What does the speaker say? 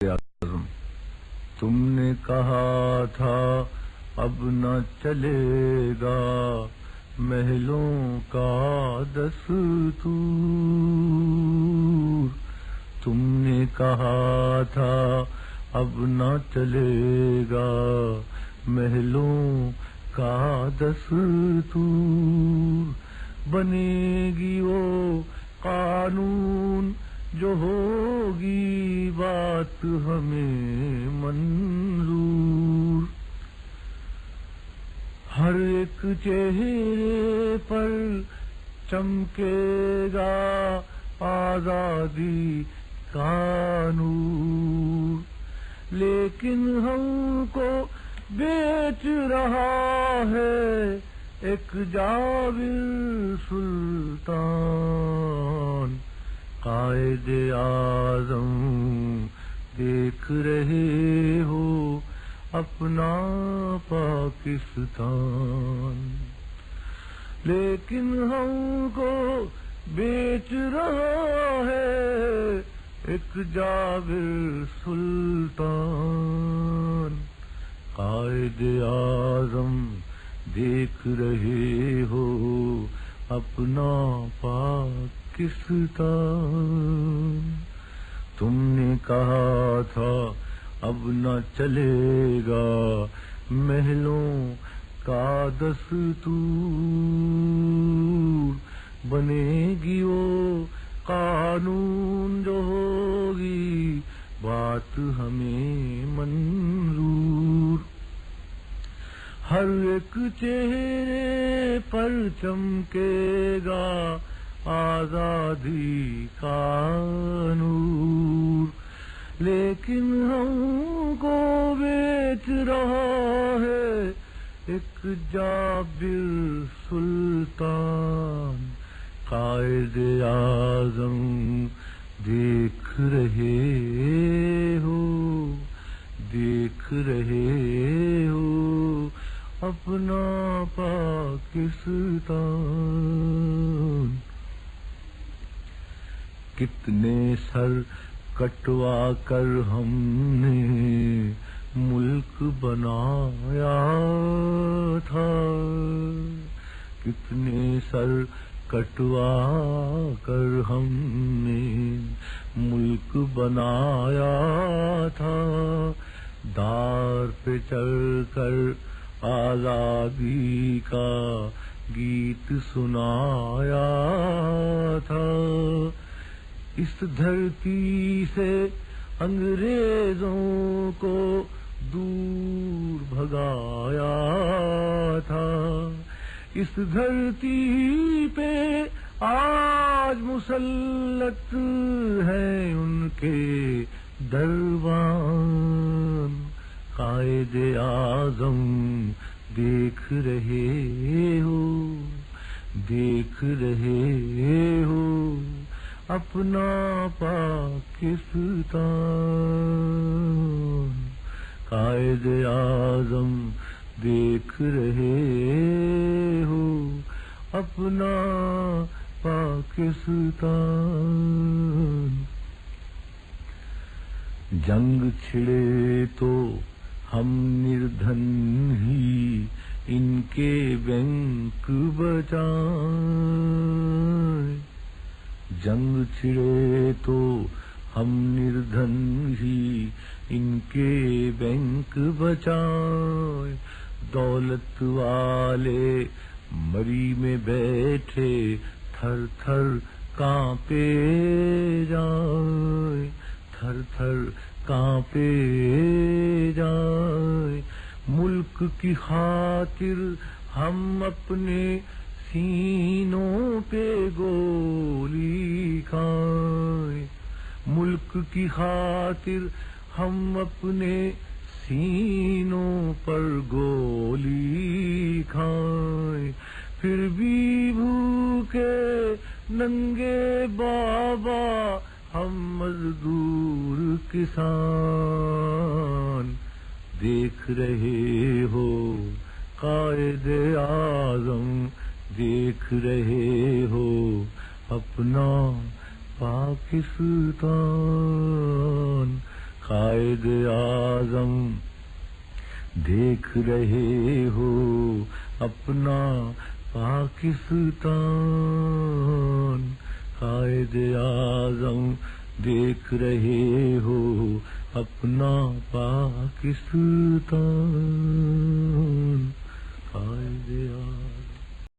اعظم تم نے کہا تھا اب نہ چلے گا محلوں کا دستور، تم نے کہا تھا اب نہ چلے گا محلوں کا دستور، بنے گی وہ قانون جو ہوگی بات ہمیں منظور، ہر ایک چہرے پر چمکے گا آزادی کا نور، لیکن ہم کو بیچ رہا ہے ایک جابر سلطان، قائد اعظم دیکھ رہے ہو اپنا پاکستان، لیکن ہم کو بیچ رہا ہے ایک جابر سلطان، قائد اعظم دیکھ رہے ہو اپنا پاکستان، تم نے کہا تھا اب نہ چلے گا محلوں کا دستور، بنے گی وہ قانون جو ہوگی بات ہمیں منظور، ہر ایک چہرے پر چمکے گا آزادی کا نور، لیکن ہم کو بیچ رہا ہے ایک جابر سلطان، قائد اعظم دیکھ رہے ہو اپنا پاکستان، کتنے سر کٹوا کر ہم نے ملک بنایا تھا، کتنے سر کٹوا کر ہم نے ملک بنایا تھا، دار پہ چڑھ کر آزادی کا گیت سنایا تھا، اس دھرتی سے انگریزوں کو دور بھگایا تھا، اس دھرتی پہ آج مسلط ہیں ان کے دربان، قائد اعظم دیکھ رہے ہو اپنا پاکستان، قائد اعظم دیکھ رہے ہو اپنا پاکستان، جنگ چھڑے تو ہم نردھن ہی ان کے بینک بچائیں، جنگ چھڑے تو ہم نردھن ہی ان کے بینک بچائیں، دولت والے مری میں بیٹھے تھر تھر کانپے جائیں، تھر تھر کانپے جائیں، ملک کی خاطر ہم اپنے سینوں پہ گولی کھائیں، ملک کی خاطر ہم اپنے سینوں پر گولی کھائیں، پھر بھی بھوکے ننگے بابا ہم مزدور کسان، دیکھ رہے ہو قائد اعظم دیکھ رہے ہو اپنا پاکستان، قائد اعظم دیکھ رہے ہو اپنا پاکستان، قائد اعظم دیکھ رہے ہو اپنا پاکستان، قائد اعظم